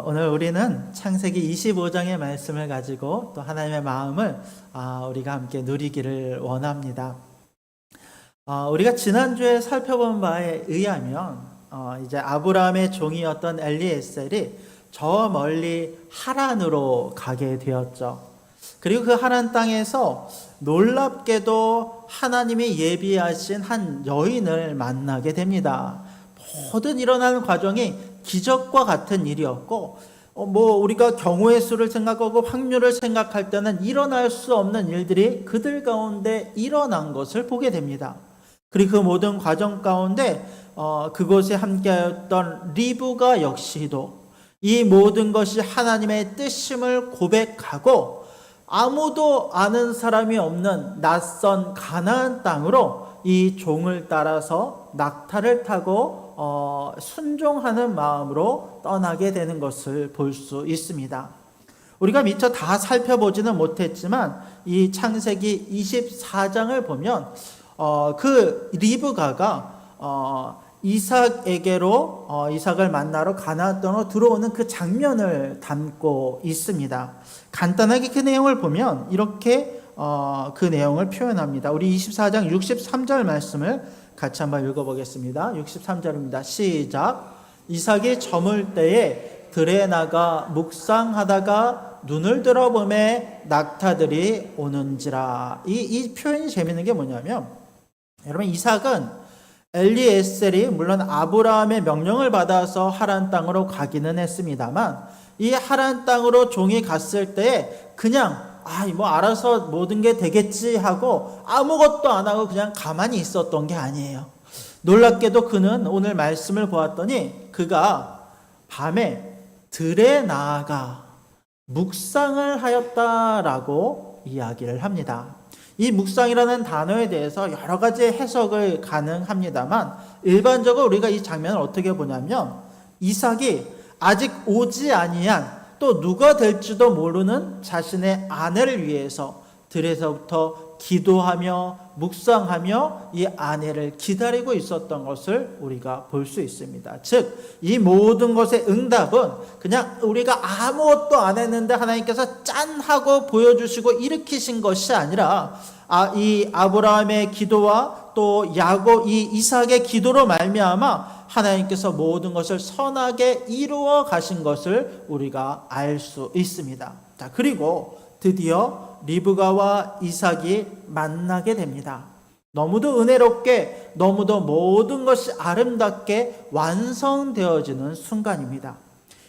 오늘 우리는 창세기 25장의 말씀을 가지고 또 하나님의 마음을 우리가 함께 누리기를 원합니다. 우리가 지난주에 살펴본 바에 의하면 이제 아브라함의 종이었던 엘리에셀이 저 멀리 하란으로 가게 되었죠. 그리고 그 하란 땅에서 놀랍게도 하나님이 예비하신 한 여인을 만나게 됩니다. 모든 일어나는 과정이 기적과 같은 일이었고, 우리가 경우의 수를 생각하고 확률을 생각할 때는 일어날 수 없는 일들이 그들 가운데 일어난 것을 보게 됩니다. 그리고 그 모든 과정 가운데 그곳에 함께하였던 리브가 역시도 이 모든 것이 하나님의 뜻임을 고백하고 아무도 아는 사람이 없는 낯선 가나안 땅으로 이 종을 따라서 낙타를 타고 순종하는 마음으로 떠나게 되는 것을 볼 수 있습니다. 우리가 미처 다 살펴보지는 못했지만 이 창세기 24장을 보면 그 리브가가 이삭에게로 이삭을 만나러 가나안 땅으로 들어오는 그 장면을 담고 있습니다. 간단하게 그 내용을 보면 이렇게 그 내용을 표현합니다. 우리 24장 63절 말씀을 같이 한번 읽어보겠습니다. 63절입니다. 시작. 이삭이 저물 때에 들에 나가 묵상하다가 눈을 들어보매 낙타들이 오는지라. 이 표현이 재밌는 게 뭐냐면, 여러분, 이삭은 엘리에셀이 물론 아브라함의 명령을 받아서 하란 땅으로 가기는 했습니다만, 이 하란 땅으로 종이 갔을 때에 그냥 알아서 모든 게 되겠지 하고 아무것도 안 하고 그냥 가만히 있었던 게 아니에요. 놀랍게도 그는 오늘 말씀을 보았더니 그가 밤에 들에 나아가 묵상을 하였다라고 이야기를 합니다. 이 묵상이라는 단어에 대해서 여러 가지 해석을 가능합니다만, 일반적으로 우리가 이 장면을 어떻게 보냐면, 이삭이 아직 오지 아니한 또 누가 될지도 모르는 자신의 아내를 위해서 들에서부터 기도하며 묵상하며 이 아내를 기다리고 있었던 것을 우리가 볼 수 있습니다. 즉, 이 모든 것의 응답은 그냥 우리가 아무것도 안 했는데 하나님께서 짠 하고 보여주시고 일으키신 것이 아니라 이 아브라함의 기도와 또 이 이삭의 기도로 말미암아 하나님께서 모든 것을 선하게 이루어 가신 것을 우리가 알 수 있습니다. 자, 그리고 드디어 리브가와 이삭이 만나게 됩니다. 너무도 은혜롭게, 너무도 모든 것이 아름답게 완성되어지는 순간입니다.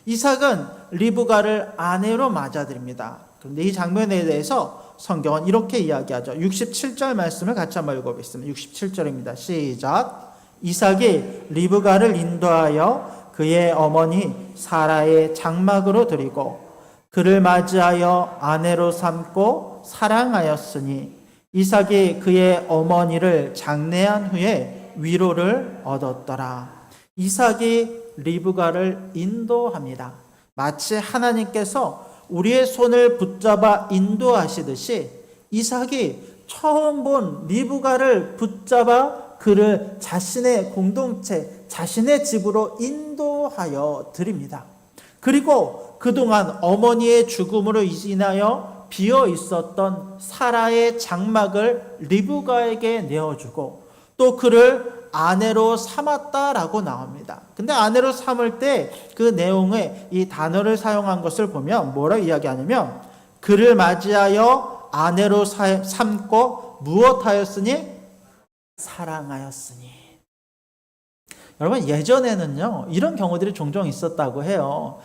이삭은 리브가를 아내로 맞아들입니다. 그런데 이 장면에 대해서 성경은 이렇게 이야기하죠. 67절 말씀을 같이 한번 읽어보겠습니다. 67절입니다. 시작. 이삭이 리브가를 인도하여 그의 어머니 사라의 장막으로 들이고 그를 맞이하여 아내로 삼고 사랑하였으니 이삭이 그의 어머니를 장례한 후에 위로를 얻었더라. 이삭이 리브가를 인도합니다. 마치 하나님께서 우리의 손을 붙잡아 인도하시듯이 이삭이 처음 본 리브가를 붙잡아 그를 자신의 공동체, 자신의 집으로 인도하여 드립니다. 그리고 그동안 어머니의 죽음으로 인하여 비어 있었던 사라의 장막을 리브가에게 내어주고 또 그를 아내로 삼았다라고 나옵니다. 근데 아내로 삼을 때 그 내용에 이 단어를 사용한 것을 보면 뭐라고 이야기하냐면, 그를 맞이하여 아내로 삼고 무엇하였으니? 사랑하였으니. 여러분, 예전에는요 이런 경우들이 종종 있었다고 해요.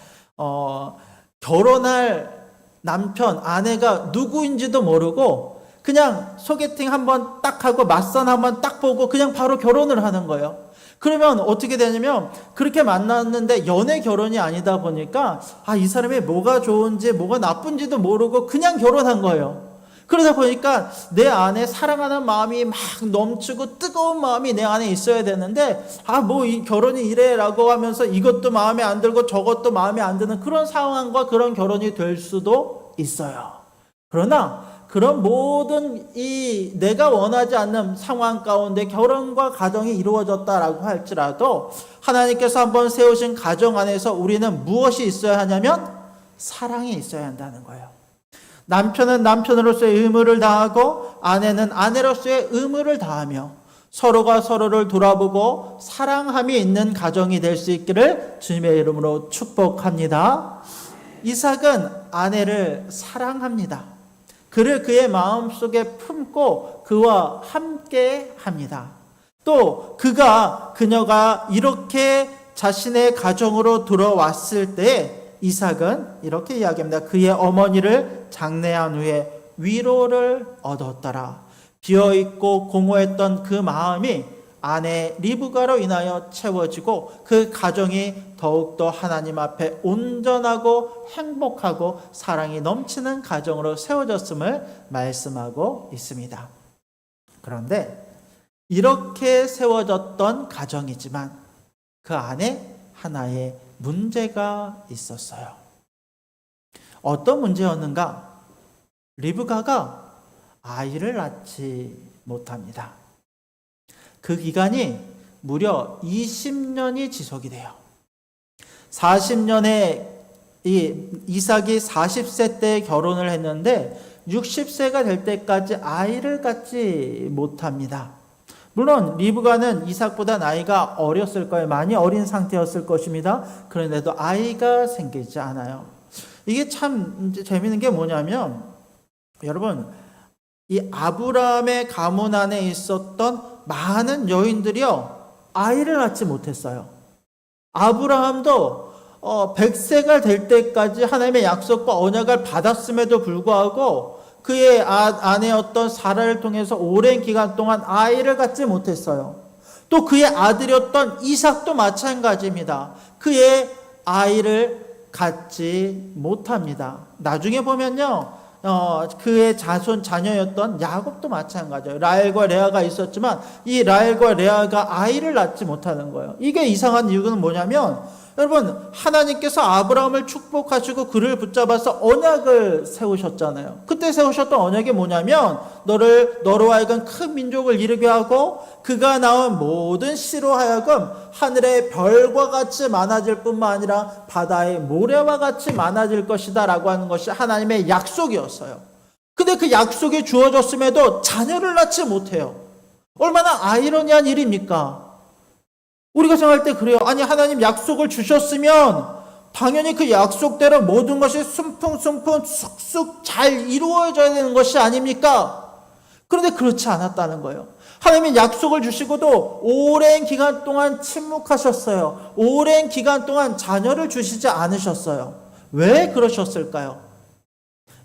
결혼할 남편, 아내가 누구인지도 모르고 그냥 소개팅 한번 딱 하고 맞선 한번 딱 보고 그냥 바로 결혼을 하는 거예요. 그러면 어떻게 되냐면, 그렇게 만났는데 연애 결혼이 아니다 보니까 이 사람이 뭐가 좋은지 뭐가 나쁜지도 모르고 그냥 결혼한 거예요. 그러다 보니까 내 안에 사랑하는 마음이 막 넘치고 뜨거운 마음이 내 안에 있어야 되는데 이 결혼이 이래라고 하면서 이것도 마음에 안 들고 저것도 마음에 안 드는 그런 상황과 그런 결혼이 될 수도 있어요. 그러나 그런 모든 이 내가 원하지 않는 상황 가운데 결혼과 가정이 이루어졌다라고 할지라도 하나님께서 한번 세우신 가정 안에서 우리는 무엇이 있어야 하냐면 사랑이 있어야 한다는 거예요. 남편은 남편으로서의 의무를 다하고 아내는 아내로서의 의무를 다하며 서로가 서로를 돌아보고 사랑함이 있는 가정이 될 수 있기를 주님의 이름으로 축복합니다. 이삭은 아내를 사랑합니다. 그를 그의 마음속에 품고 그와 함께 합니다. 또 그녀가 이렇게 자신의 가정으로 들어왔을 때 이삭은 이렇게 이야기합니다. 그의 어머니를 장례한 후에 위로를 얻었더라. 비어있고 공허했던 그 마음이 아내 리브가로 인하여 채워지고 그 가정이 더욱더 하나님 앞에 온전하고 행복하고 사랑이 넘치는 가정으로 세워졌음을 말씀하고 있습니다. 그런데 이렇게 세워졌던 가정이지만 그 안에 하나의 문제가 있었어요. 어떤 문제였는가? 리브가가 아이를 낳지 못합니다. 그 기간이 무려 20년이 지속이 돼요. 40년에 이삭이 40세 때 결혼을 했는데 60세가 될 때까지 아이를 갖지 못합니다. 물론 리브가는 이삭보다 나이가 어렸을 거예요. 많이 어린 상태였을 것입니다. 그런데도 아이가 생기지 않아요. 이게 참 재미있는 게 뭐냐면 여러분, 이 아브라함의 가문 안에 있었던 많은 여인들이요 아이를 낳지 못했어요. 아브라함도 100세가 될 때까지 하나님의 약속과 언약을 받았음에도 불구하고 그의 아내였던 사라를 통해서 오랜 기간 동안 아이를 갖지 못했어요. 또 그의 아들이었던 이삭도 마찬가지입니다. 그의 아이를 갖지 못합니다. 나중에 보면요 그의 자녀였던 야곱도 마찬가지예요. 라헬과 레아가 있었지만 이 라헬과 레아가 아이를 낳지 못하는 거예요. 이게 이상한 이유는 뭐냐면 여러분 하나님께서 아브라함을 축복하시고 그를 붙잡아서 언약을 세우셨잖아요. 그때 세우셨던 언약이 뭐냐면 너로 하여금 큰 민족을 이루게 하고 그가 낳은 모든 씨로 하여금 하늘의 별과 같이 많아질 뿐만 아니라 바다의 모래와 같이 많아질 것이다 라고 하는 것이 하나님의 약속이었어요. 근데 그 약속이 주어졌음에도 자녀를 낳지 못해요. 얼마나 아이러니한 일입니까? 우리가 생각할 때 그래요. 아니 하나님 약속을 주셨으면 당연히 그 약속대로 모든 것이 순풍순풍 쑥쑥 잘 이루어져야 되는 것이 아닙니까? 그런데 그렇지 않았다는 거예요. 하나님이 약속을 주시고도 오랜 기간 동안 침묵하셨어요. 오랜 기간 동안 자녀를 주시지 않으셨어요. 왜 그러셨을까요?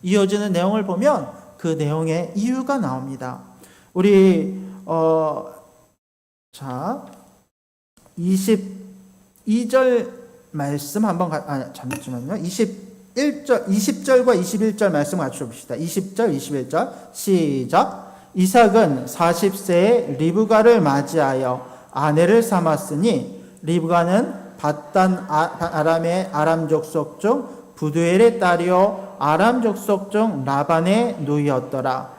이어지는 내용을 보면 그 내용의 이유가 나옵니다. 우리 22절 말씀 한번 잠시만요. 20절과 21절 말씀 같이 봅시다. 20절, 21절 시작. 이삭은 40세에 리브가를 맞이하여 아내를 삼았으니 리브가는 밧단 아람의 아람 족속 중 부두엘의 딸이요 아람 족속 중 라반의 누이였더라.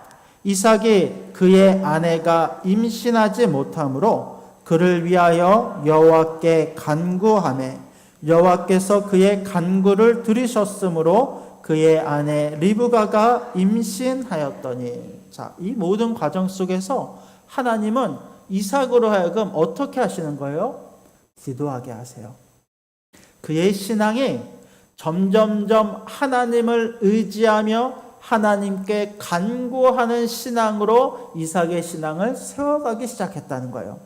이삭이 그의 아내가 임신하지 못하므로 그를 위하여 여호와께 간구하매 여호와께서 그의 간구를 들으셨으므로 그의 아내 리브가가 임신하였더니. 자, 이 모든 과정 속에서 하나님은 이삭으로 하여금 어떻게 하시는 거예요? 기도하게 하세요. 그의 신앙이 점점점 하나님을 의지하며 하나님께 간구하는 신앙으로 이삭의 신앙을 세워가기 시작했다는 거예요.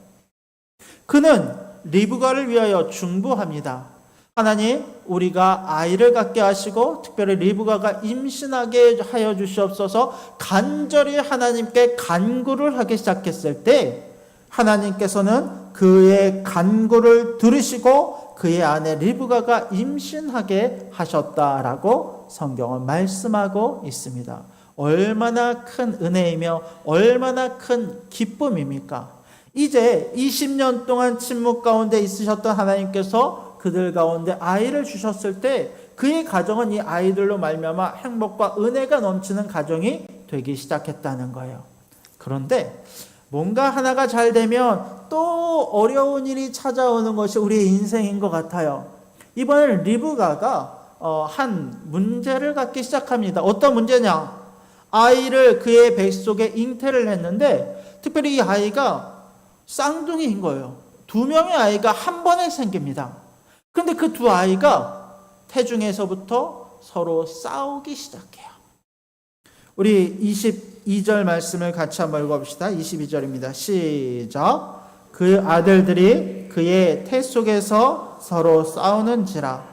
그는 리브가를 위하여 중보합니다. 하나님, 우리가 아이를 갖게 하시고 특별히 리브가가 임신하게 하여 주시옵소서. 간절히 하나님께 간구를 하기 시작했을 때 하나님께서는 그의 간구를 들으시고 그의 아내 리브가가 임신하게 하셨다라고 성경은 말씀하고 있습니다. 얼마나 큰 은혜이며 얼마나 큰 기쁨입니까? 이제 20년 동안 침묵 가운데 있으셨던 하나님께서 그들 가운데 아이를 주셨을 때 그의 가정은 이 아이들로 말미암아 행복과 은혜가 넘치는 가정이 되기 시작했다는 거예요. 그런데 뭔가 하나가 잘 되면 또 어려운 일이 찾아오는 것이 우리의 인생인 것 같아요. 이번에 리브가가 한 문제를 갖기 시작합니다. 어떤 문제냐? 아이를 그의 뱃속에 잉태를 했는데 특별히 이 아이가 쌍둥이인 거예요. 두 명의 아이가 한 번에 생깁니다. 그런데 그 두 아이가 태중에서부터 서로 싸우기 시작해요. 우리 22절 말씀을 같이 한번 읽어봅시다. 22절입니다. 시작. 그 아들들이 그의 태 속에서 서로 싸우는지라.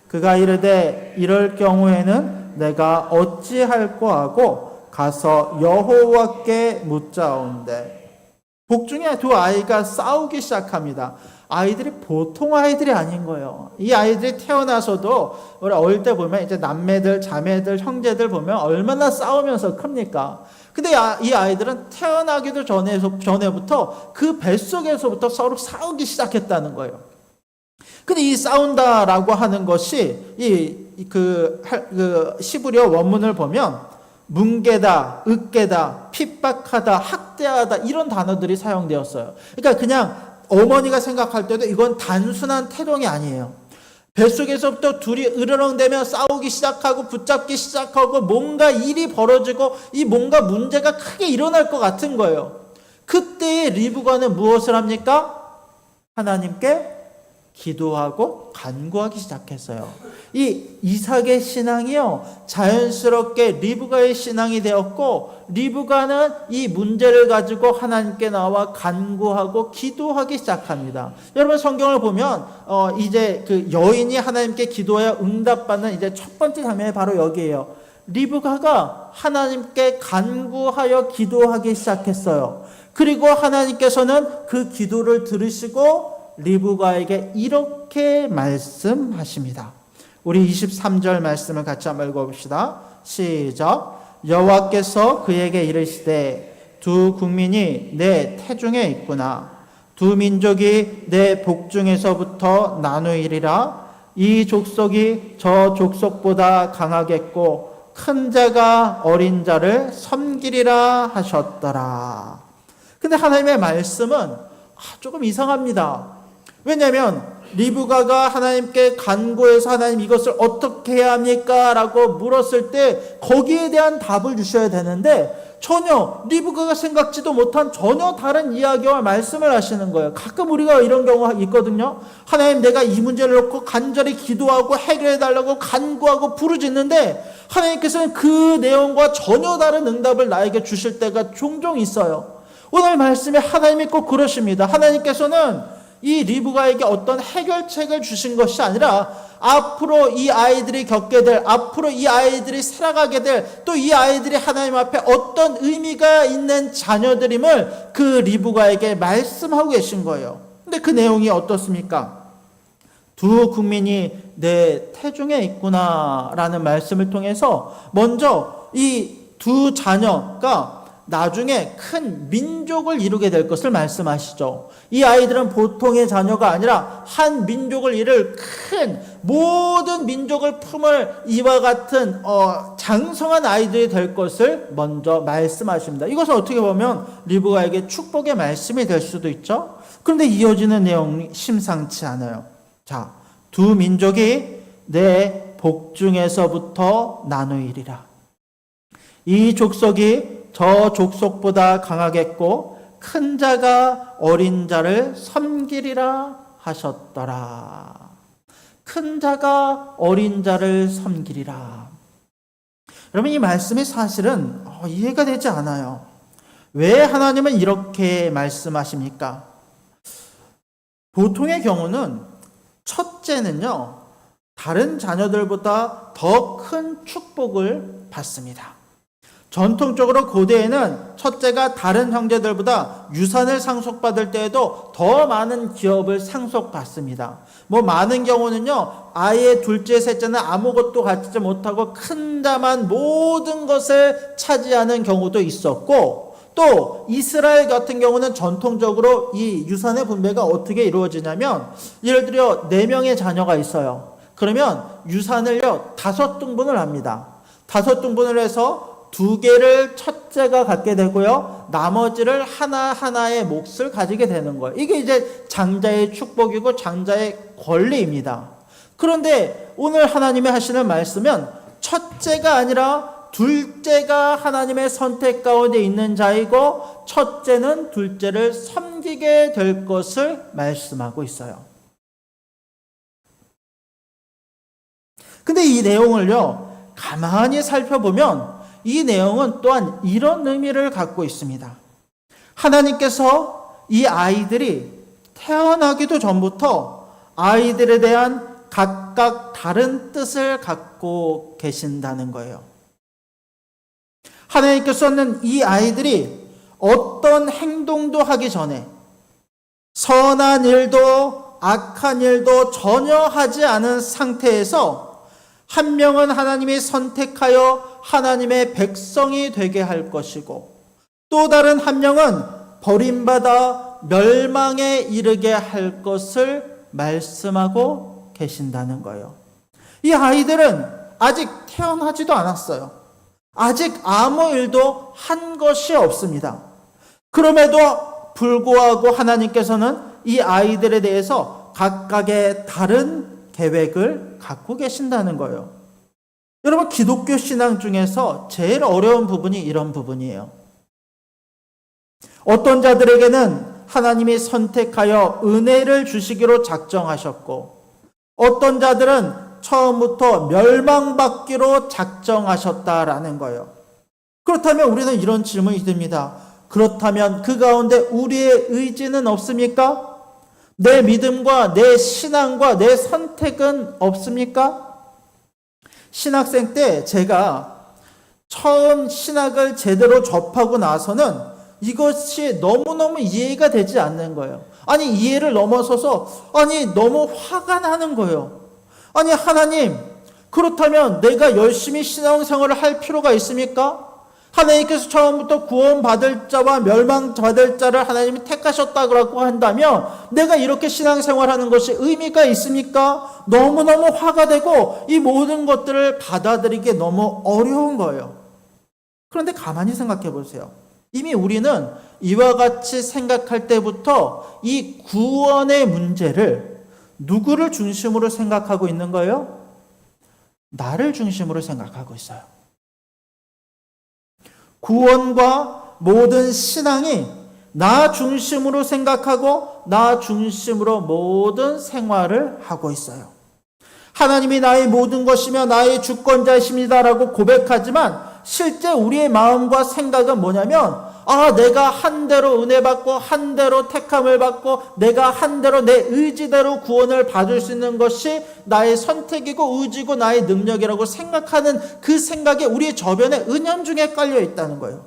그가 이르되 이럴 경우에는 내가 어찌할꼬 하고 가서 여호와께 묻자온대. 복중에 두 아이가 싸우기 시작합니다. 아이들이 보통 아이들이 아닌 거예요. 이 아이들이 태어나서도 우리 어릴 때 보면 이제 남매들, 자매들, 형제들 보면 얼마나 싸우면서 큽니까? 근데 이 아이들은 태어나기도 전에부터 그 뱃속에서부터 서로 싸우기 시작했다는 거예요. 근데 이 싸운다라고 하는 것이 시브리어 원문을 보면 뭉개다, 으깨다, 핍박하다, 학대하다 이런 단어들이 사용되었어요. 그러니까 그냥 어머니가 생각할 때도 이건 단순한 태동이 아니에요. 뱃속에서부터 둘이 으르렁대며 싸우기 시작하고 붙잡기 시작하고 뭔가 일이 벌어지고 이 뭔가 문제가 크게 일어날 것 같은 거예요. 그때 리브가는 무엇을 합니까? 하나님께 기도하고 간구하기 시작했어요. 이 이삭의 신앙이요, 자연스럽게 리브가의 신앙이 되었고, 리브가는 이 문제를 가지고 하나님께 나와 간구하고 기도하기 시작합니다. 여러분 성경을 보면 이제 그 여인이 하나님께 기도하여 응답받는 이제 첫 번째 장면이 바로 여기에요. 리브가가 하나님께 간구하여 기도하기 시작했어요. 그리고 하나님께서는 그 기도를 들으시고 리브가에게 이렇게 말씀하십니다. 우리 23절 말씀을 같이 한번 읽어봅시다. 시작. 여호와께서 그에게 이르시되 두 국민이 내 태중에 있구나. 두 민족이 내 복중에서부터 나누이리라. 이 족속이 저 족속보다 강하겠고 큰 자가 어린 자를 섬기리라 하셨더라. 근데 하나님의 말씀은 조금 이상합니다. 왜냐하면 리브가가 하나님께 간구해서 하나님 이것을 어떻게 해야 합니까? 라고 물었을 때 거기에 대한 답을 주셔야 되는데 전혀 리브가가 생각지도 못한 전혀 다른 이야기와 말씀을 하시는 거예요. 가끔 우리가 이런 경우가 있거든요. 하나님 내가 이 문제를 놓고 간절히 기도하고 해결해달라고 간구하고 부르짖는데 하나님께서는 그 내용과 전혀 다른 응답을 나에게 주실 때가 종종 있어요. 오늘 말씀에 하나님이 꼭 그러십니다. 하나님께서는 이 리브가에게 어떤 해결책을 주신 것이 아니라 앞으로 이 아이들이 겪게 될, 앞으로 이 아이들이 살아가게 될, 또 이 아이들이 하나님 앞에 어떤 의미가 있는 자녀들임을 그 리브가에게 말씀하고 계신 거예요. 근데 그 내용이 어떻습니까? 두 국민이 내 태중에 있구나 라는 말씀을 통해서 먼저 이 두 자녀가 나중에 큰 민족을 이루게 될 것을 말씀하시죠. 이 아이들은 보통의 자녀가 아니라 한 민족을 이룰 큰 모든 민족을 품을 이와 같은 장성한 아이들이 될 것을 먼저 말씀하십니다. 이것은 어떻게 보면 리브가에게 축복의 말씀이 될 수도 있죠. 그런데 이어지는 내용이 심상치 않아요. 자, 두 민족이 내 복중에서부터 나누이리라. 이 족속이 저 족속보다 강하겠고 큰 자가 어린 자를 섬기리라 하셨더라. 큰 자가 어린 자를 섬기리라. 여러분 이 말씀이 사실은 이해가 되지 않아요. 왜 하나님은 이렇게 말씀하십니까? 보통의 경우는 첫째는요, 다른 자녀들보다 더 큰 축복을 받습니다. 전통적으로 고대에는 첫째가 다른 형제들보다 유산을 상속받을 때에도 더 많은 기업을 상속받습니다. 많은 경우는요, 아예 둘째, 셋째는 아무것도 갖지 못하고 큰 자만 모든 것을 차지하는 경우도 있었고, 또 이스라엘 같은 경우는 전통적으로 이 유산의 분배가 어떻게 이루어지냐면, 예를 들어 4명의 자녀가 있어요. 그러면 유산을요 5등분을 합니다. 5등분을 해서 두 개를 첫째가 갖게 되고요. 나머지를 하나하나의 몫을 가지게 되는 거예요. 이게 이제 장자의 축복이고 장자의 권리입니다. 그런데 오늘 하나님이 하시는 말씀은 첫째가 아니라 둘째가 하나님의 선택 가운데 있는 자이고 첫째는 둘째를 섬기게 될 것을 말씀하고 있어요. 근데 이 내용을요, 가만히 살펴보면 이 내용은 또한 이런 의미를 갖고 있습니다. 하나님께서 이 아이들이 태어나기도 전부터 아이들에 대한 각각 다른 뜻을 갖고 계신다는 거예요. 하나님께서는 이 아이들이 어떤 행동도 하기 전에 선한 일도 악한 일도 전혀 하지 않은 상태에서 한 명은 하나님이 선택하여 하나님의 백성이 되게 할 것이고 또 다른 한 명은 버림받아 멸망에 이르게 할 것을 말씀하고 계신다는 거예요. 이 아이들은 아직 태어나지도 않았어요. 아직 아무 일도 한 것이 없습니다. 그럼에도 불구하고 하나님께서는 이 아이들에 대해서 각각의 다른 계획을 갖고 계신다는 거예요. 여러분, 기독교 신앙 중에서 제일 어려운 부분이 이런 부분이에요. 어떤 자들에게는 하나님이 선택하여 은혜를 주시기로 작정하셨고 어떤 자들은 처음부터 멸망받기로 작정하셨다라는 거예요. 그렇다면 우리는 이런 질문이 듭니다. 그렇다면 그 가운데 우리의 의지는 없습니까? 내 믿음과 내 신앙과 내 선택은 없습니까? 신학생 때 제가 처음 신학을 제대로 접하고 나서는 이것이 너무너무 이해가 되지 않는 거예요. 아니, 이해를 넘어서서 너무 화가 나는 거예요. 아니, 하나님, 그렇다면 내가 열심히 신앙생활을 할 필요가 있습니까? 하나님께서 처음부터 구원받을 자와 멸망받을 자를 하나님이 택하셨다고 한다면 내가 이렇게 신앙생활하는 것이 의미가 있습니까? 너무너무 화가 되고 이 모든 것들을 받아들이기 너무 어려운 거예요. 그런데 가만히 생각해 보세요. 이미 우리는 이와 같이 생각할 때부터 이 구원의 문제를 누구를 중심으로 생각하고 있는 거예요? 나를 중심으로 생각하고 있어요. 구원과 모든 신앙이 나 중심으로 생각하고 나 중심으로 모든 생활을 하고 있어요. 하나님이 나의 모든 것이며 나의 주권자이십니다라고 고백하지만 실제 우리의 마음과 생각은 뭐냐면 내가 한대로 은혜 받고 한대로 택함을 받고 내가 한대로 내 의지대로 구원을 받을 수 있는 것이 나의 선택이고 의지고 나의 능력이라고 생각하는 그 생각이 우리의 저변에 은연중에 깔려 있다는 거예요.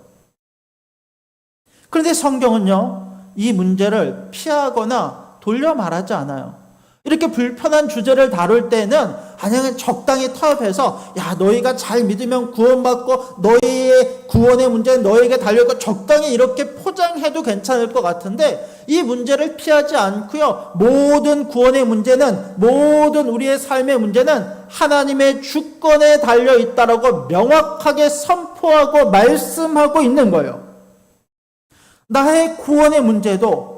그런데 성경은요, 이 문제를 피하거나 돌려 말하지 않아요. 이렇게 불편한 주제를 다룰 때는 그냥 적당히 타협해서 너희가 잘 믿으면 구원받고 너희의 구원의 문제는 너희에게 달려있고 적당히 이렇게 포장해도 괜찮을 것 같은데 이 문제를 피하지 않고요. 모든 구원의 문제는 모든 우리의 삶의 문제는 하나님의 주권에 달려있다라고 명확하게 선포하고 말씀하고 있는 거예요. 나의 구원의 문제도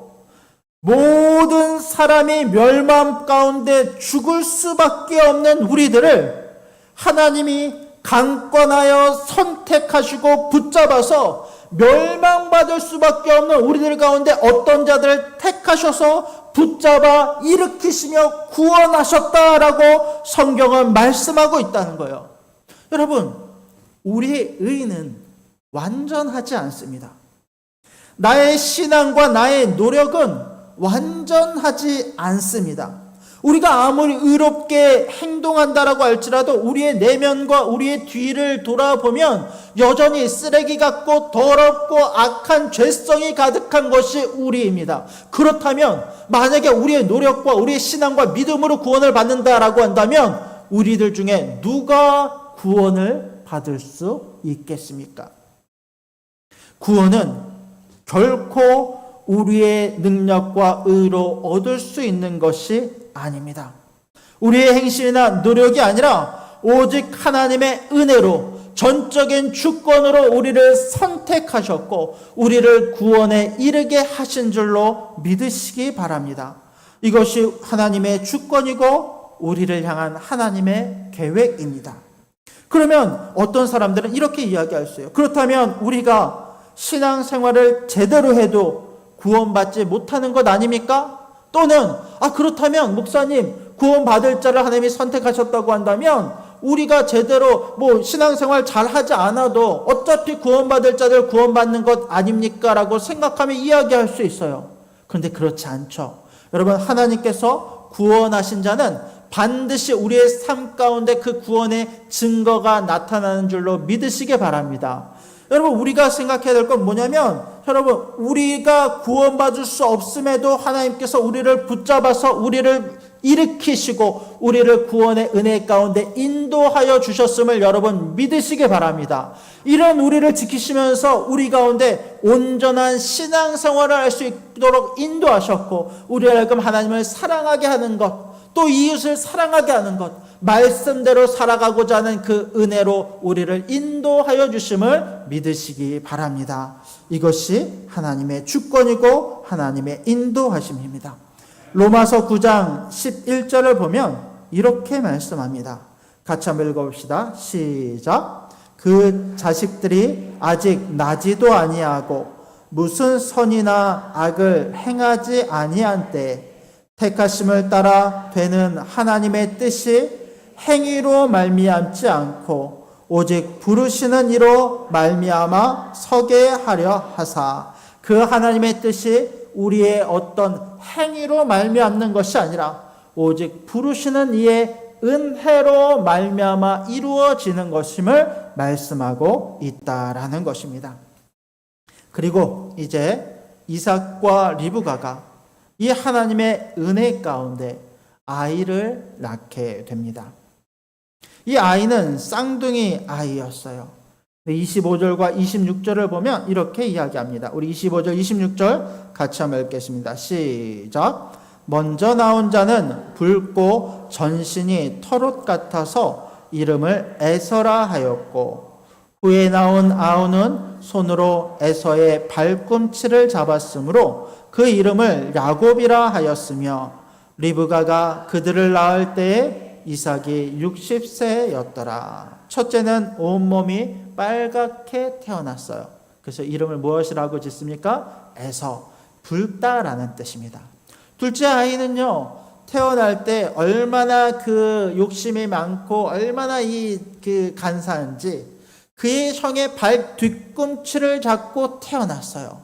모든 사람이 멸망 가운데 죽을 수밖에 없는 우리들을 하나님이 강권하여 선택하시고 붙잡아서 멸망받을 수밖에 없는 우리들 가운데 어떤 자들을 택하셔서 붙잡아 일으키시며 구원하셨다라고 성경은 말씀하고 있다는 거예요. 여러분, 우리의 의는 완전하지 않습니다. 나의 신앙과 나의 노력은 완전하지 않습니다. 우리가 아무리 의롭게 행동한다라고 할지라도 우리의 내면과 우리의 뒤를 돌아보면 여전히 쓰레기 같고 더럽고 악한 죄성이 가득한 것이 우리입니다. 그렇다면 만약에 우리의 노력과 우리의 신앙과 믿음으로 구원을 받는다라고 한다면 우리들 중에 누가 구원을 받을 수 있겠습니까? 구원은 결코 우리의 능력과 의로 얻을 수 있는 것이 아닙니다. 우리의 행실이나 노력이 아니라 오직 하나님의 은혜로 전적인 주권으로 우리를 선택하셨고 우리를 구원에 이르게 하신 줄로 믿으시기 바랍니다. 이것이 하나님의 주권이고 우리를 향한 하나님의 계획입니다. 그러면 어떤 사람들은 이렇게 이야기할 수 있어요. 그렇다면 우리가 신앙생활을 제대로 해도 구원받지 못하는 것 아닙니까? 또는 그렇다면 목사님 구원받을 자를 하나님이 선택하셨다고 한다면 우리가 제대로 신앙생활 잘 하지 않아도 어차피 구원받을 자들 구원받는 것 아닙니까? 라고 생각하며 이야기할 수 있어요. 그런데 그렇지 않죠. 여러분, 하나님께서 구원하신 자는 반드시 우리의 삶 가운데 그 구원의 증거가 나타나는 줄로 믿으시기 바랍니다. 여러분, 우리가 생각해야 될 건 뭐냐면, 여러분, 우리가 구원받을 수 없음에도 하나님께서 우리를 붙잡아서 우리를 일으키시고 우리를 구원의 은혜 가운데 인도하여 주셨음을 여러분 믿으시기 바랍니다. 이런 우리를 지키시면서 우리 가운데 온전한 신앙생활을 할 수 있도록 인도하셨고 우리를 하여금 하나님을 사랑하게 하는 것, 또 이웃을 사랑하게 하는 것, 말씀대로 살아가고자 하는 그 은혜로 우리를 인도하여 주심을 믿으시기 바랍니다. 이것이 하나님의 주권이고 하나님의 인도하심입니다. 로마서 9장 11절을 보면 이렇게 말씀합니다. 같이 한번 읽어봅시다. 시작. 그 자식들이 아직 나지도 아니하고 무슨 선이나 악을 행하지 아니한 때에 택하심을 따라 되는 하나님의 뜻이 행위로 말미암지 않고 오직 부르시는 이로 말미암아 서게 하려 하사, 그 하나님의 뜻이 우리의 어떤 행위로 말미암는 것이 아니라 오직 부르시는 이의 은혜로 말미암아 이루어지는 것임을 말씀하고 있다라는 것입니다. 그리고 이제 이삭과 리브가가 이 하나님의 은혜 가운데 아이를 낳게 됩니다. 이 아이는 쌍둥이 아이였어요. 25절과 26절을 보면 이렇게 이야기합니다. 우리 25절, 26절 같이 한번 읽겠습니다. 시작. 먼저 나온 자는 붉고 전신이 털옷 같아서 이름을 에서라 하였고, 후에 나온 아우는 손으로 에서의 발꿈치를 잡았으므로 그 이름을 야곱이라 하였으며, 리브가가 그들을 낳을 때에 이삭이 60세였더라. 첫째는 온몸이 빨갛게 태어났어요. 그래서 이름을 무엇이라고 짓습니까? 에서, 붉다라는 뜻입니다. 둘째 아이는요, 태어날 때 얼마나 그 욕심이 많고 얼마나 그 간사한지 그의 형의 발 뒤꿈치를 잡고 태어났어요.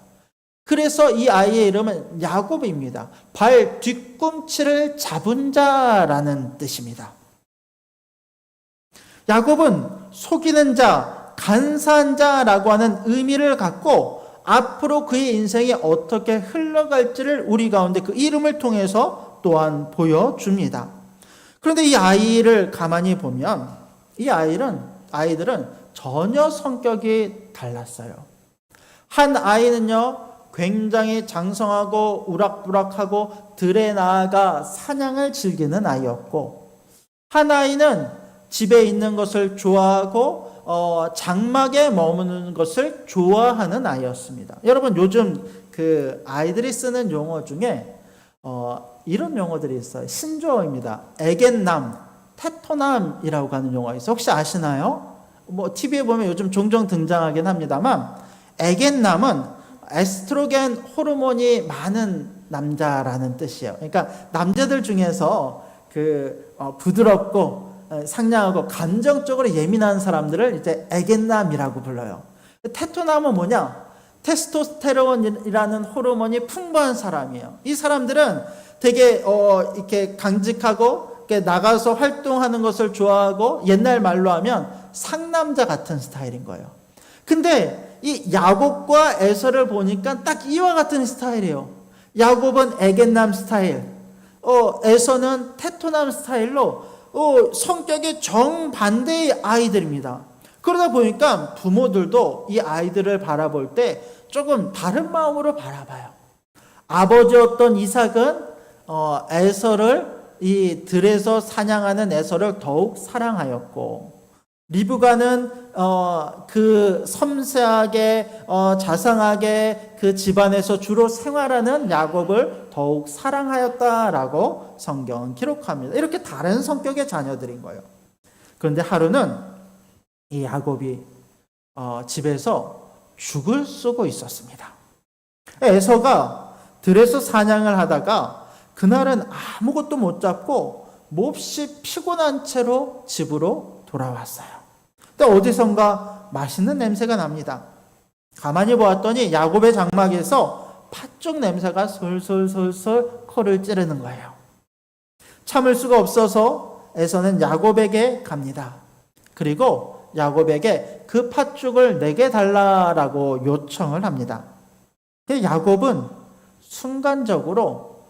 그래서 이 아이의 이름은 야곱입니다. 발 뒤꿈치를 잡은 자라는 뜻입니다. 야곱은 속이는 자, 간사한 자라고 하는 의미를 갖고 앞으로 그의 인생이 어떻게 흘러갈지를 우리 가운데 그 이름을 통해서 또한 보여줍니다. 그런데 이 아이를 가만히 보면 이 아이들은 전혀 성격이 달랐어요. 한 아이는요, 굉장히 장성하고 우락부락하고 들에 나아가 사냥을 즐기는 아이였고, 한 아이는 집에 있는 것을 좋아하고 장막에 머무는 것을 좋아하는 아이였습니다. 여러분, 요즘 그 아이들이 쓰는 용어 중에 이런 용어들이 있어요. 신조어입니다. 애견남, 테토남이라고 하는 용어가 있어요. 혹시 아시나요? TV에 보면 요즘 종종 등장하긴 합니다만, 애견남은 에스트로겐 호르몬이 많은 남자라는 뜻이에요. 그러니까 남자들 중에서 부드럽고 상냥하고 감정적으로 예민한 사람들을 이제 애견남이라고 불러요. 테토남은 뭐냐? 테스토스테론이라는 호르몬이 풍부한 사람이에요. 이 사람들은 되게 이렇게 강직하고 이렇게 나가서 활동하는 것을 좋아하고, 옛날 말로 하면 상남자 같은 스타일인 거예요. 근데 이 야곱과 에서를 보니까 딱 이와 같은 스타일이에요. 야곱은 애견남 스타일, 에서는 테토남 스타일로 성격이 정반대의 아이들입니다. 그러다 보니까 부모들도 이 아이들을 바라볼 때 조금 다른 마음으로 바라봐요. 아버지였던 이삭은 에서를, 이 들에서 사냥하는 에서를 더욱 사랑하였고, 리브가는 그 섬세하게 자상하게 그 집안에서 주로 생활하는 야곱을 더욱 사랑하였다라고 성경은 기록합니다. 이렇게 다른 성격의 자녀들인 거예요. 그런데 하루는 이 야곱이 집에서 죽을 쓰고 있었습니다. 에서가 들에서 사냥을 하다가 그날은 아무것도 못 잡고 몹시 피곤한 채로 집으로 돌아왔어요. 근데 어디선가 맛있는 냄새가 납니다. 가만히 보았더니 야곱의 장막에서 팥죽 냄새가 솔솔솔솔 코를 찌르는 거예요. 참을 수가 없어서 에서는 야곱에게 갑니다. 그리고 야곱에게 그 팥죽을 내게 달라라고 요청을 합니다. 야곱은 순간적으로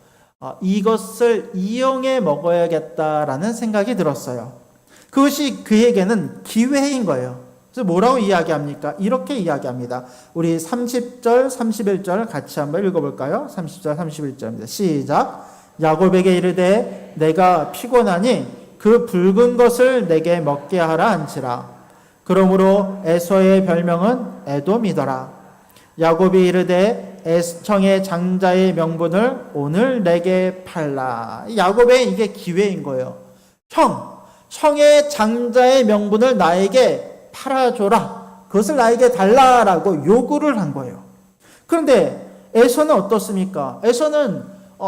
이것을 이용해 먹어야겠다라는 생각이 들었어요. 그것이 그에게는 기회인 거예요. 그래서 뭐라고 이야기합니까? 이렇게 이야기합니다. 우리 30절, 31절 같이 한번 읽어볼까요? 30절, 31절입니다. 시작. 야곱에게 이르되 내가 피곤하니 그 붉은 것을 내게 먹게 하라 한지라. 그러므로 에서의 별명은 에돔이더라. 야곱이 이르되 에성의 장자의 명분을 오늘 내게 팔라. 야곱의 이게 기회인 거예요. 형의 장자의 명분을 나에게 팔아줘라. 그것을 나에게 달라라고 요구를 한 거예요. 그런데 에서는 어떻습니까? 에서는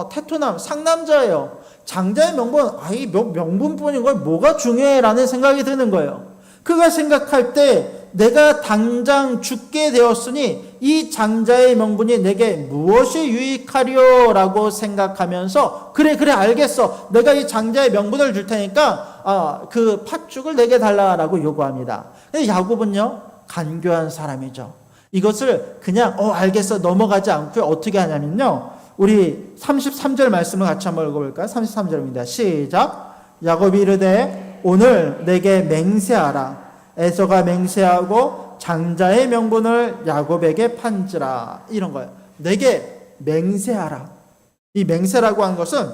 테토남, 상남자예요. 장자의 명분, 이 명분뿐인 걸 뭐가 중요해라는 생각이 드는 거예요. 그가 생각할 때 내가 당장 죽게 되었으니 이 장자의 명분이 내게 무엇이 유익하리요라고 생각하면서 그래 알겠어. 내가 이 장자의 명분을 줄 테니까 그 팥죽을 내게 달라라고 요구합니다. 근데 야곱은요 간교한 사람이죠. 이것을 그냥 알겠어 넘어가지 않고 어떻게 하냐면요. 우리 33절 말씀을 같이 한번 읽어볼까요? 33절입니다. 시작. 야곱이 이르되 오늘 내게 맹세하라. 에서가 맹세하고 장자의 명분을 야곱에게 판지라. 이런 거예요. 내게 맹세하라. 이 맹세라고 하는 것은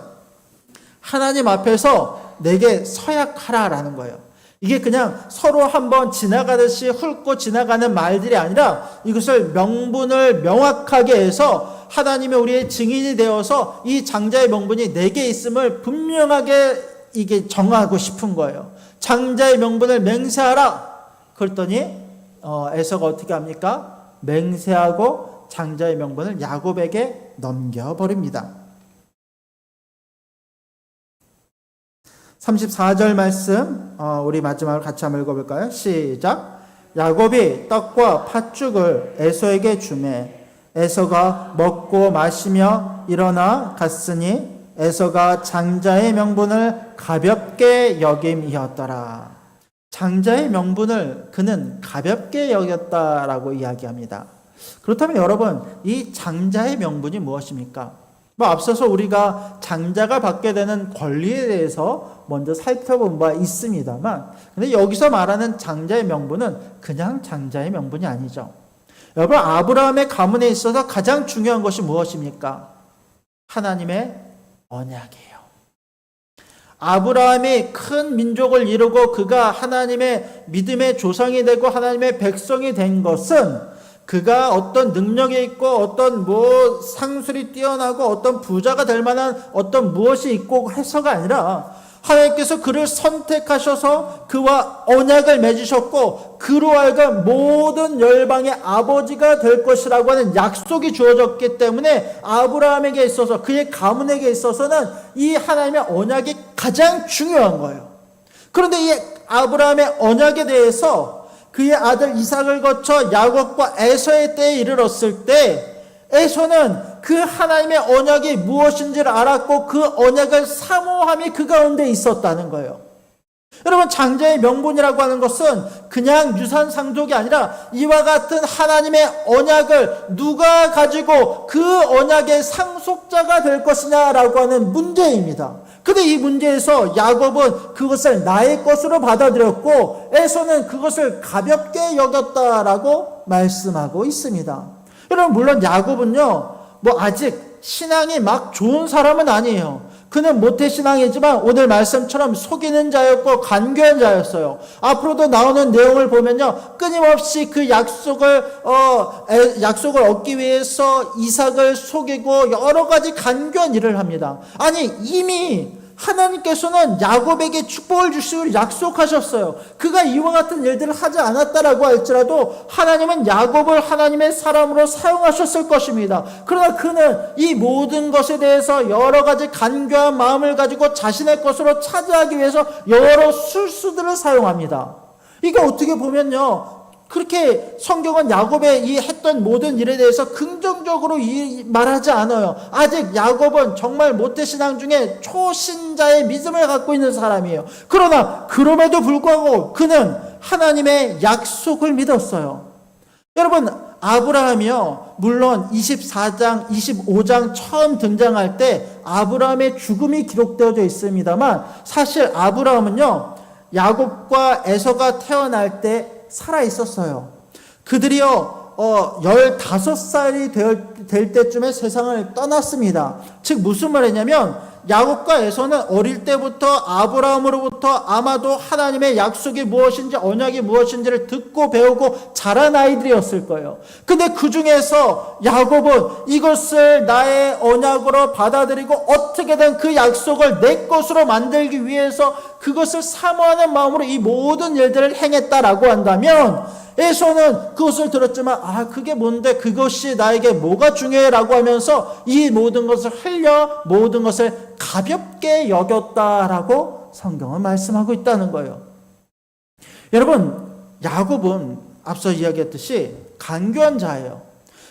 하나님 앞에서 내게 서약하라라는 거예요. 이게 그냥 서로 한번 지나가듯이 훑고 지나가는 말들이 아니라 이것을 명분을 명확하게 해서 하나님이 우리의 증인이 되어서 이 장자의 명분이 내게 있음을 분명하게 이게 정하고 싶은 거예요. 장자의 명분을 맹세하라. 그랬더니 에서가 어떻게 합니까? 맹세하고 장자의 명분을 야곱에게 넘겨버립니다. 34절 말씀 우리 마지막으로 같이 한번 읽어볼까요? 시작. 야곱이 떡과 팥죽을 에서에게 주매 에서가 먹고 마시며 일어나 갔으니 에서가 장자의 명분을 가볍게 여김이었더라. 장자의 명분을 그는 가볍게 여겼다라고 이야기합니다. 그렇다면 여러분, 이 장자의 명분이 무엇입니까? 앞서서 우리가 장자가 받게 되는 권리에 대해서 먼저 살펴본 바 있습니다만, 근데 여기서 말하는 장자의 명분은 그냥 장자의 명분이 아니죠. 여러분, 아브라함의 가문에 있어서 가장 중요한 것이 무엇입니까? 하나님의 언약이에요. 아브라함이 큰 민족을 이루고 그가 하나님의 믿음의 조상이 되고 하나님의 백성이 된 것은 그가 어떤 능력이 있고 어떤 상술이 뛰어나고 어떤 부자가 될 만한 어떤 무엇이 있고 해서가 아니라 하나님께서 그를 선택하셔서 그와 언약을 맺으셨고 그로 하여금 모든 열방의 아버지가 될 것이라고 하는 약속이 주어졌기 때문에 아브라함에게 있어서 그의 가문에게 있어서는 이 하나님의 언약이 가장 중요한 거예요. 그런데 이 아브라함의 언약에 대해서 그의 아들 이삭을 거쳐 야곱과 에서의 때에 이르렀을 때 에서는 그 하나님의 언약이 무엇인지를 알았고 그 언약을 사모함이 그 가운데 있었다는 거예요. 여러분, 장자의 명분이라고 하는 것은 그냥 유산 상속이 아니라 이와 같은 하나님의 언약을 누가 가지고 그 언약의 상속자가 될 것이냐라고 하는 문제입니다. 근데 이 문제에서 야곱은 그것을 나의 것으로 받아들였고 에서는 그것을 가볍게 여겼다라고 말씀하고 있습니다. 여러분, 물론 야곱은요 아직 신앙이 막 좋은 사람은 아니에요. 그는 모태신앙이지만 오늘 말씀처럼 속이는 자였고 간교한 자였어요. 앞으로도 나오는 내용을 보면요, 끊임없이 그 약속을 얻기 위해서 이삭을 속이고 여러 가지 간교한 일을 합니다. 아니, 이미 하나님께서는 야곱에게 축복을 주시기로 약속하셨어요. 그가 이와 같은 일들을 하지 않았다라고 할지라도 하나님은 야곱을 하나님의 사람으로 사용하셨을 것입니다. 그러나 그는 이 모든 것에 대해서 여러 가지 간교한 마음을 가지고 자신의 것으로 차지하기 위해서 여러 술수들을 사용합니다. 이게 어떻게 보면요, 그렇게 성경은 야곱의 이 했던 모든 일에 대해서 긍정적으로 말하지 않아요. 아직 야곱은 정말 모태신앙 중에 초신자의 믿음을 갖고 있는 사람이에요. 그러나 그럼에도 불구하고 그는 하나님의 약속을 믿었어요. 여러분, 아브라함이요, 물론 24장, 25장 처음 등장할 때 아브라함의 죽음이 기록되어져 있습니다만, 사실 아브라함은요, 야곱과 에서가 태어날 때 살아 있었어요. 그들이요, 15살이 될 때쯤에 세상을 떠났습니다. 즉 무슨 말이냐면, 야곱과 에서는 어릴 때부터 아브라함으로부터 아마도 하나님의 약속이 무엇인지, 언약이 무엇인지를 듣고 배우고 자란 아이들이었을 거예요. 근데 그 중에서 야곱은 이것을 나의 언약으로 받아들이고 어떻게든 그 약속을 내 것으로 만들기 위해서 그것을 사모하는 마음으로 이 모든 일들을 행했다라고 한다면, 에서는 그것을 들었지만 그게 뭔데, 그것이 나에게 뭐가 중요해라고 하면서 이 모든 것을 흘려 모든 것을 가볍게 여겼다라고 성경은 말씀하고 있다는 거예요. 여러분, 야곱은 앞서 이야기했듯이 간교한 자예요.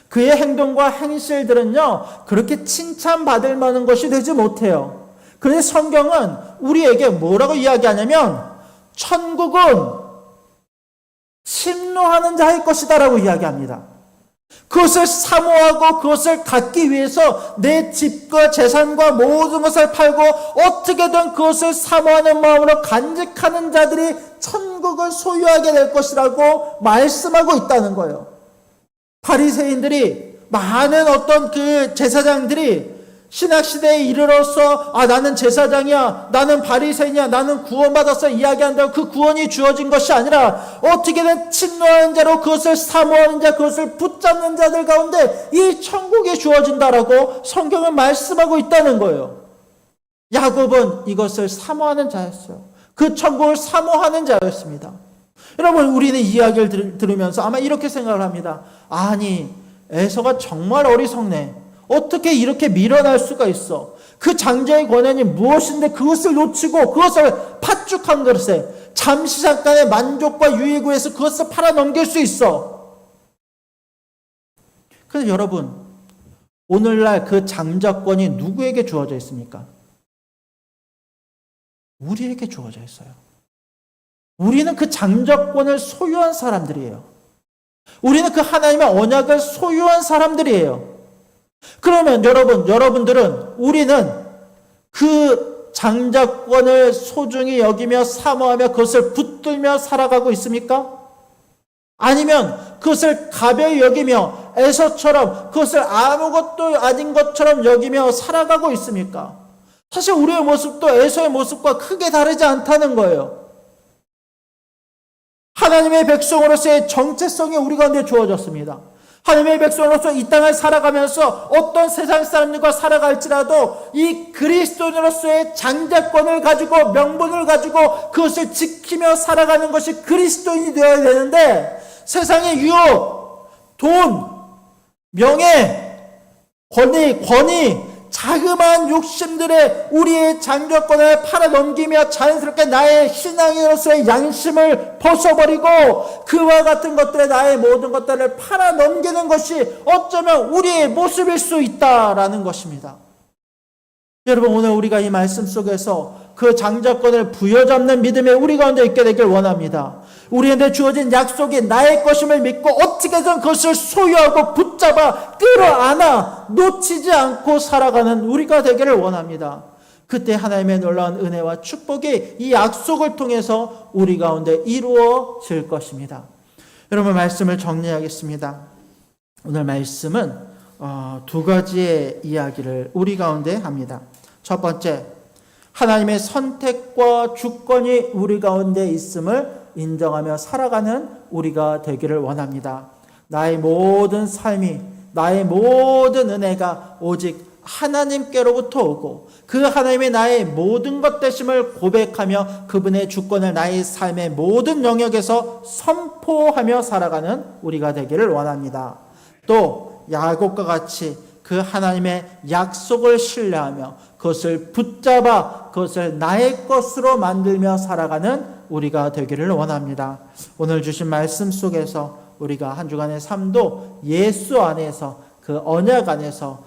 그의 행동과 행실들은요, 그렇게 칭찬받을 만한 것이 되지 못해요. 그런데 성경은 우리에게 뭐라고 이야기하냐면, 천국은 침노하는 자의 것이다라고 이야기합니다. 그것을 사모하고 그것을 갖기 위해서 내 집과 재산과 모든 것을 팔고 어떻게든 그것을 사모하는 마음으로 간직하는 자들이 천국을 소유하게 될 것이라고 말씀하고 있다는 거예요. 바리새인들이, 많은 어떤 그 제사장들이 신학시대에 이르러서 나는 제사장이야, 나는 바리새인이야, 나는 구원받았어 이야기한다고 그 구원이 주어진 것이 아니라 어떻게든 침노하는 자로 그것을 사모하는 자, 그것을 붙잡는 자들 가운데 이 천국이 주어진다라고 성경은 말씀하고 있다는 거예요. 야곱은 이것을 사모하는 자였어요. 그 천국을 사모하는 자였습니다. 여러분, 우리는 이야기를 들으면서 아마 이렇게 생각을 합니다. 아니, 에서가 정말 어리석네. 어떻게 이렇게 밀어날 수가 있어? 그 장자의 권한이 무엇인데 그것을 놓치고 그것을 팥죽한 것에 잠시 잠깐의 만족과 유익을 위해서 그것을 팔아넘길 수 있어. 그래서 여러분, 오늘날 그 장자권이 누구에게 주어져 있습니까? 우리에게 주어져 있어요. 우리는 그 장자권을 소유한 사람들이에요. 우리는 그 하나님의 언약을 소유한 사람들이에요. 그러면 여러분들은, 우리는 그 장자권을 소중히 여기며 사모하며 그것을 붙들며 살아가고 있습니까? 아니면 그것을 가벼이 여기며 에서처럼 그것을 아무것도 아닌 것처럼 여기며 살아가고 있습니까? 사실 우리의 모습도 에서의 모습과 크게 다르지 않다는 거예요. 하나님의 백성으로서의 정체성이 우리 가운데 주어졌습니다. 하나님의 백성으로서 이 땅을 살아가면서 어떤 세상 사람들과 살아갈지라도 이 그리스도인으로서의 장자권을 가지고, 명분을 가지고 그것을 지키며 살아가는 것이 그리스도인이 되어야 되는데, 세상의 유혹, 돈, 명예, 권위, 자그마한 욕심들에 우리의 장자권을 팔아넘기며 자연스럽게 나의 신앙인으로서의 양심을 벗어버리고 그와 같은 것들에 나의 모든 것들을 팔아넘기는 것이 어쩌면 우리의 모습일 수 있다라는 것입니다. 여러분, 오늘 우리가 이 말씀 속에서 그 장자권을 부여잡는 믿음에 우리 가운데 있게 되길 원합니다. 우리한테 주어진 약속이 나의 것임을 믿고 어떻게든 그것을 소유하고 붙잡아 끌어안아 놓치지 않고 살아가는 우리가 되기를 원합니다. 그때 하나님의 놀라운 은혜와 축복이 이 약속을 통해서 우리 가운데 이루어질 것입니다. 여러분, 말씀을 정리하겠습니다. 오늘 말씀은 두 가지의 이야기를 우리 가운데 합니다. 첫 번째, 하나님의 선택과 주권이 우리 가운데 있음을 인정하며 살아가는 우리가 되기를 원합니다. 나의 모든 삶이, 나의 모든 은혜가 오직 하나님께로부터 오고 그 하나님의 나의 모든 것 되심을 고백하며 그분의 주권을 나의 삶의 모든 영역에서 선포하며 살아가는 우리가 되기를 원합니다. 또 야곱과 같이 그 하나님의 약속을 신뢰하며 그것을 붙잡아 그것을 나의 것으로 만들며 살아가는 우리가 되기를 원합니다. 오늘 주신 말씀 속에서 우리가 한 주간의 삶도 예수 안에서 그 언약 안에서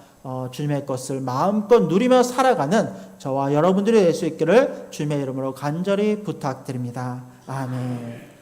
주님의 것을 마음껏 누리며 살아가는 저와 여러분들이 될 수 있기를 주님의 이름으로 간절히 부탁드립니다. 아멘.